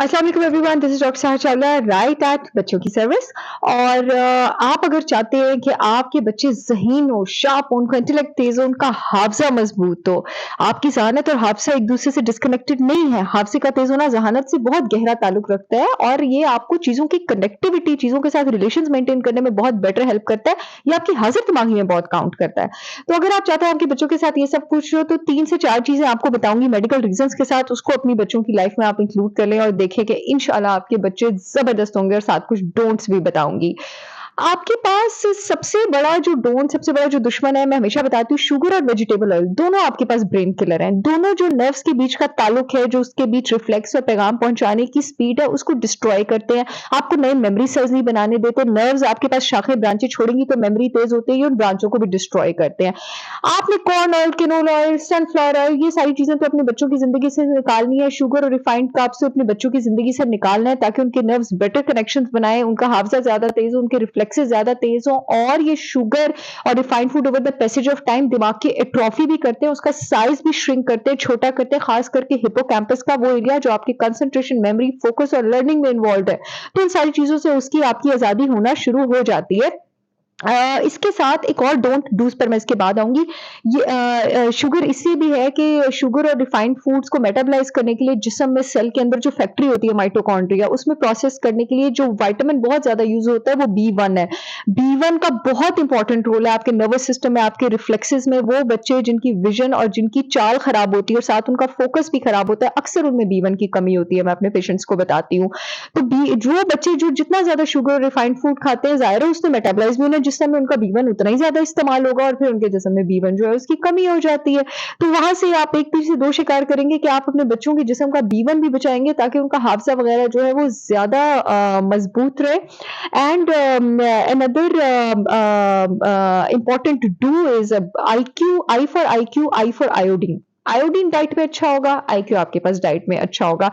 अस्सलाम वालेकुम everyone, this is doctor Saha Chawla right at बच्चों की सर्विस। और आप अगर चाहते हैं कि आपके बच्चे ज़हीन हो, शार्प हो, उनका इंटेलेक्ट तेज हो, उनका हाफजा मजबूत हो। आपकी जहानत और हाफजा एक दूसरे से डिस्कनेक्टेड नहीं है। हाफजे का तेज होना जहानत से बहुत गहरा ताल्लुक रखता है और ये आपको चीज़ों की कनेक्टिविटी, चीज़ों के साथ रिलेशंस मेंटेन करने में बहुत बेटर हेल्प करता है। ये आपकी हाजिर दिमागी में बहुत काउंट करता है। तो अगर आप चाहते हैं आपके बच्चों के साथ ये सब कुछ हो, तो 3 से 4 चीज़ें आपको बताऊँगी मेडिकल रीज़न्स के साथ, उसको अपनी बच्चों की लाइफ में आप इंक्लूड कर लें और देखें कि इंशाल्लाह आपके बच्चे ज़बरदस्त होंगे और साथ कुछ डोंट्स भी बताऊँगी। आपके पास सबसे बड़ा जो डोंट, सबसे बड़ा जो दुश्मन है, मैं हमेशा बताती हूँ, शुगर और वेजिटेबल ऑयल, दोनों आपके पास ब्रेन किलर हैं। दोनों जो नर्व्स के बीच का ताल्लुक है, जो उसके बीच रिफ्लेक्स और पैगाम पहुँचाने की स्पीड है, उसको डिस्ट्रॉय करते हैं। आपको नए मेमोरी सेल्स नहीं बनाने देते। नर्व्स आपके पास शाखाएँ ब्रांचें छोड़ेंगी तो मेमोरी तेज़ होती है, उन ब्रांचों को भी डिस्ट्रॉय करते हैं। आपने corn oil, canola oil, sunflower oil, ये सारी चीज़ें तो अपने बच्चों की ज़िंदगी से निकालनी है। शुगर और रिफाइंड कार्ब्स तो अपने बच्चों की ज़िंदगी से निकालना है ताकि उनके नर्व्स बेटर कनेक्शंस बनाएँ, उनका हाफ़्ज़ा ज़्यादा तेज़ हो, उनके रिफ्लेक्सेस ज़्यादा तेज़ हों। और ये शुगर और refined food over the passage of time दिमाग की एट्रोफी भी करते हैं, उसका साइज़ भी श्रिंक करते हैं, छोटा करते हैं, ख़ास करके हिप्पोकैम्पस का वो एरिया जो आपकी कंसंट्रेशन, मेमोरी, फोकस और लर्निंग में इन्वॉल्व्ड है। तो इन सारी चीज़ों से उसकी आपकी आज़ादी होना शुरू हो जाती है। इसके साथ एक और डोंट डूज़ पर मैं इसके बाद आऊँगी। ये शुगर इसलिए भी है कि शुगर और रिफाइंड फूड्स को मेटाबोलाइज़ करने के लिए जिस्म में सेल के अंदर जो फैक्ट्री होती है माइटोकॉन्ड्रिया, उसमें प्रोसेस करने के लिए जो विटामिन बहुत ज़्यादा यूज़ होता है वो बी1 है। बी1 का बहुत इंपॉर्टेंट रोल है आपके नर्वस सिस्टम में, आपके रिफ्लेक्सेस में। वो बच्चे जिनकी विज़न और जिनकी चाल खराब होती है और साथ उनका फोकस भी खराब होता है, अक्सर उनमें बी1 की कमी होती है, मैं अपने पेशेंट्स को बताती हूँ। तो बी जो बच्चे जो जितना ज़्यादा शुगर और रिफाइंड फूड खाते हैं, ज़ाहिर है उसने मेटाबोलाइज़ भी होना, जिसम में उनका बी1 उतना ही ज़्यादा इस्तेमाल होगा और फिर उनके जिस्म में बी1 जो है उसकी कमी हो जाती है। तो वहाँ से आप एक तीर से दो शिकार करेंगे कि आप अपने बच्चों के जिस्म का बी1 भी बचाएँगे ताकि उनका हाफ़्ज़ा वग़ैरह जो है वो ज़्यादा मज़बूत रहे। And another important do is IQ, I for IQ, I for iodine. Iodine diet में अच्छा होगा, आईक्यू आपके पास डाइट में अच्छा होगा।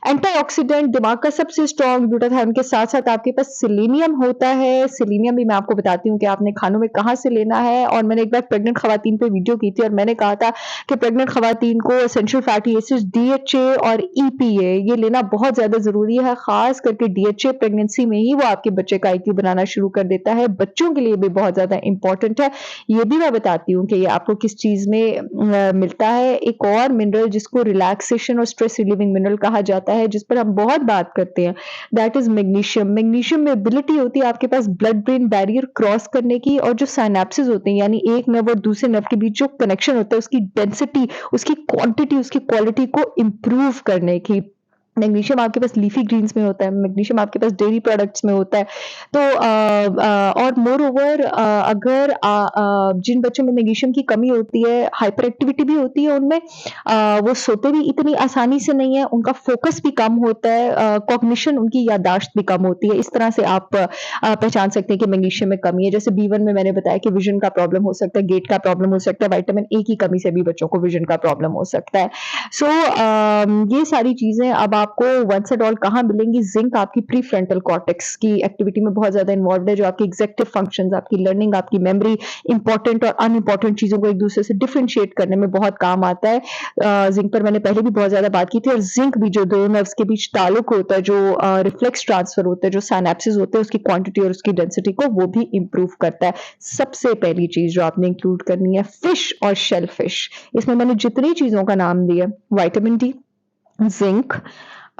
एंटीऑक्सीडेंट, दिमाग का सबसे स्ट्रॉन्ग ग्लूटाथायोन के साथ-साथ आपके पास सेलेनियम होता है। सेलेनियम भी मैं आपको बताती हूँ कि आपने खानों में कहाँ से लेना है। और मैंने एक बार प्रेग्नेंट खवातीन पे वीडियो की थी और मैंने कहा था कि प्रेग्नेंट खवातीन को एसेंशियल फैटी एसिड्स डीएचए और ईपीए ये लेना बहुत ज़्यादा ज़रूरी है। ख़ास करके डीएचए प्रेगनेंसी में ही वो आपके बच्चे का आईक्यू बनाना शुरू कर देता है। बच्चों के लिए भी बहुत ज़्यादा इम्पोर्टेंट है। ये भी मैं बताती हूँ कि ये आपको किस चीज़ में मिलता है। एक और मिनरल जिसको रिलैक्सेशन और स्ट्रेस रिलीविंग मिनरल कहा जाता है, जिस पर हम बहुत बात करते हैं, दैट इज़ मैग्नीशियम। मैग्नीशियम में एबिलिटी होती है आपके पास ब्लड ब्रेन बैरियर क्रॉस करने की, और जो सिनैप्सेस होते हैं यानी एक नर्व और दूसरे नर्व के बीच जो कनेक्शन होता है उसकी डेंसिटी, उसकी क्वांटिटी, उसकी क्वालिटी को इम्प्रूव करने की। मैग्नीशियम आपके पास लीफी ग्रीन्स में होता है, मैग्नीशियम आपके पास डेयरी प्रोडक्ट्स में होता है। तो और मोर ओवर अगर जिन बच्चों में मैग्नीशियम की कमी होती है, हाइपर एक्टिविटी भी होती है उनमें, वो सोते भी इतनी आसानी से नहीं है, उनका फोकस भी कम होता है, कॉग्निशन उनकी याददाश्त भी कम होती है। इस तरह से आप पहचान सकते हैं कि मैग्नीशियम में कमी है। जैसे बी1 में मैंने बताया कि विजन का प्रॉब्लम हो सकता है, गेट का प्रॉब्लम हो सकता है, विटामिन ए की कमी से भी बच्चों को विजन का प्रॉब्लम हो सकता है। सो ये सारी चीज़ें अब आपको वंस एंड ऑल कहाँ मिलेंगी? ज़िंक आपकी प्रीफ्रंटल कॉर्टेक्स की एक्टिविटी में बहुत ज़्यादा इन्वॉल्व्ड है, जो आपकी एग्ज़ेक्युटिव फंक्शंस, आपकी लर्निंग, आपकी मेमोरी, इम्पोर्टेंट और अनइम्पोर्टेंट चीज़ों को एक दूसरे से डिफरेंशिएट करने में बहुत काम आता है। ज़िंक पर मैंने पहले भी बहुत ज़्यादा बात की थी। और ज़िंक भी जो 2 नर्व्स के बीच ताल्लुक होता है, जो रिफ्लेक्स ट्रांसफर होता है, जो सिनैप्सेस होते हैं, उसकी क्वांटिटी और उसकी डेंसिटी को वो भी इम्प्रूव करता है। सबसे पहली चीज़ जो आपने इंक्लूड करनी है, फिश और शेल फिश। इसमें मैंने जितनी चीज़ों का नाम दिया, विटामिन डी, ज़िंक,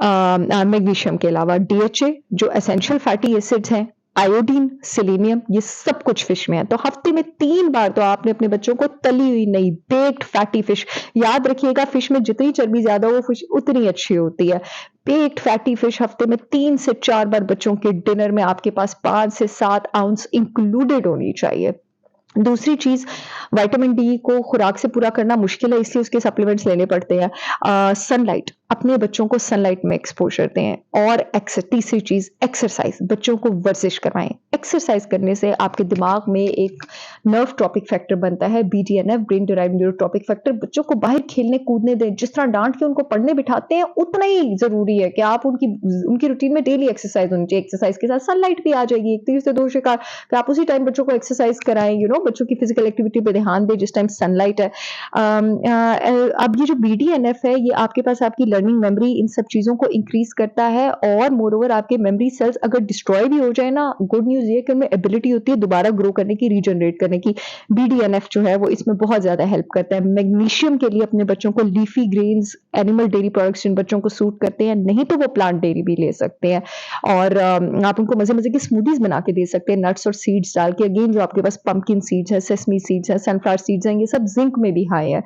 मैग्नीशियम के अलावा डीएचए, जो एसेंशियल फैटी एसिड्स हैं, आयोडीन, सेलेनियम, ये सब कुछ फिश में है। तो हफ्ते में 3 बार तो आपने अपने बच्चों को तली हुई नहीं, बेक्ड फैटी फिश, याद रखिएगा, फिश में जितनी चर्बी ज्यादा हो फिश उतनी अच्छी होती है। बेक्ड फैटी फिश हफ्ते में 3 से 4 बार बच्चों के डिनर में आपके पास 5 से 7 आउंस इंक्लूडेड होनी चाहिए। दूसरी चीज़, विटामिन डी को खुराक से पूरा करना मुश्किल है, इसलिए उसके सप्लीमेंट्स लेने पड़ते हैं। सनलाइट, अपने बच्चों को सनलाइट में एक्सपोज़र दें। और तीसरी चीज़, एक्सरसाइज़, बच्चों को वर्जिश करवाएँ। एक्सरसाइज़ करने से आपके दिमाग में एक नर्व ट्रॉपिक फैक्टर बनता है, BDNF, brain derived neurotrophic factor. बच्चों को बाहर खेलने कूदने दें, जिस तरह डाँट के उनको पढ़ने बिठाते हैं, उतना ही ज़रूरी है कि आप उनकी रूटीन में डेली एक्सरसाइज़ होनी चाहिए। एक्सरसाइज़ के साथ सनलाइट भी आ जाएगी, एक तीर से दो शिकार, कि आप उसी टाइम बच्चों को एक्सरसाइज़ कराएँ, बच्चों की फिजिकल एक्टिविटी पे ध्यान दें जिस टाइम सनलाइट है। अब ये जो बीडीएनएफ है, ये आपके पास आपकी लर्निंग मेमोरी, इन सब चीज़ों को इंक्रीज़ करता है और मोर ओवर आपके मेमोरी सेल्स अगर डिस्ट्रॉय भी हो जाए ना, गुड न्यूज़ ये है कि उनमें एबिलिटी होती है दोबारा ग्रो करने की, रीजनरेट करने की। BDNF जो है वो इसमें बहुत ज़्यादा हेल्प करता है। मैग्नीशियम के लिए अपने बच्चों को leafy greens, animal dairy products जिन बच्चों को सूट करते हैं, नहीं तो वो प्लांट डेयरी भी ले सकते हैं। और आप उनको मज़े-मज़े की स्मूदीज़ बना के दे सकते हैं नट्स और सीड्स डाल के। अगेन जो आपके पास पम्पकिन सीड्स है, सेसमी सीड्स है, सनफ्लावर सीड्स हैं, ये सब ज़िंक में भी हाई है।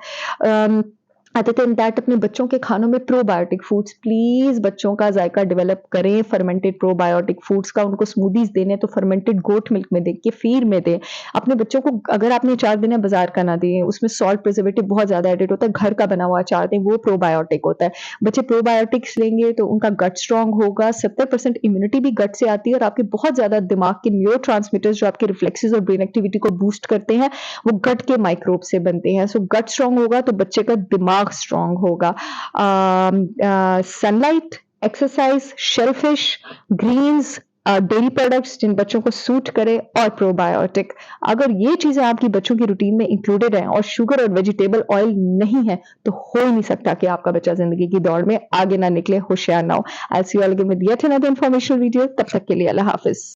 अदर देन दैट अपने बच्चों के खानों में प्रोबायोटिक फूड्स प्लीज़ बच्चों का ज़ायका डेवलप करें, फर्मेंटेड प्रोबायोटिक फूड्स का उनको स्मूदीज़ देने तो फर्मेंटेड गोट मिल्क में दें, केफ़ीर में दें। अपने बच्चों को अगर आपने अचार देना है बाज़ार का ना दें, उसमें सॉल्ट प्रिजर्वेटिव बहुत ज़्यादा एडेड होता है, घर का बना हुआ अचार दें, वो प्रोबायोटिक होता है। बच्चे प्रोबायोटिक्स लेंगे तो उनका गट स्ट्रॉन्ग होगा, 70% इम्यूनिटी भी गट से आती है और आपके बहुत ज़्यादा दिमाग के न्यूरोट्रांसमिटर्स जो आपके रिफ्लेक्सेस और ब्रेन एक्टिविटी को बूस्ट करते हैं, वो गट के माइक्रोब से बनते हैं। सो गट स्ट्रॉन्ग होगा तो बच्चे का दिमाग स्ट्रॉन्ग होगा। Sunlight, exercise, shellfish, greens, dairy products जिन बच्चों को सूट करे और प्रोबायोटिक, अगर ये चीजें आपकी बच्चों की रूटीन में इंक्लूडेड हैं और शुगर और वेजिटेबल ऑयल नहीं है तो हो ही नहीं सकता कि आपका बच्चा जिंदगी की दौड़ में आगे ना निकले, होशियार ना हो। I see you all again with yet another informational video. तब तक के लिए अल्लाह हाफिज।